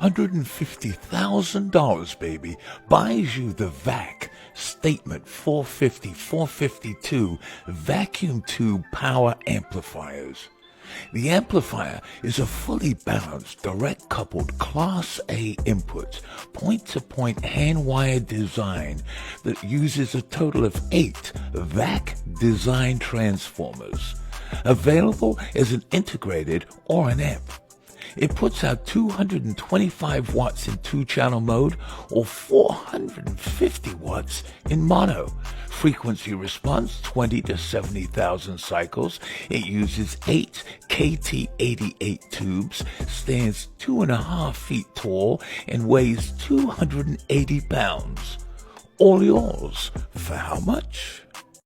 $150,000, baby, buys you the VAC Statement 452 vacuum tube power amplifiers. The amplifier is a fully balanced, direct-coupled Class A input, point-to-point hand-wired design that uses a total of 8 VAC design transformers, available as an integrated or an amp. It puts out 225 watts in 2-channel mode or 450 watts in mono. Frequency response 20 to 70,000 cycles. It uses 8 KT88 tubes, stands 2.5 feet tall, and weighs 280 pounds. All yours. For how much?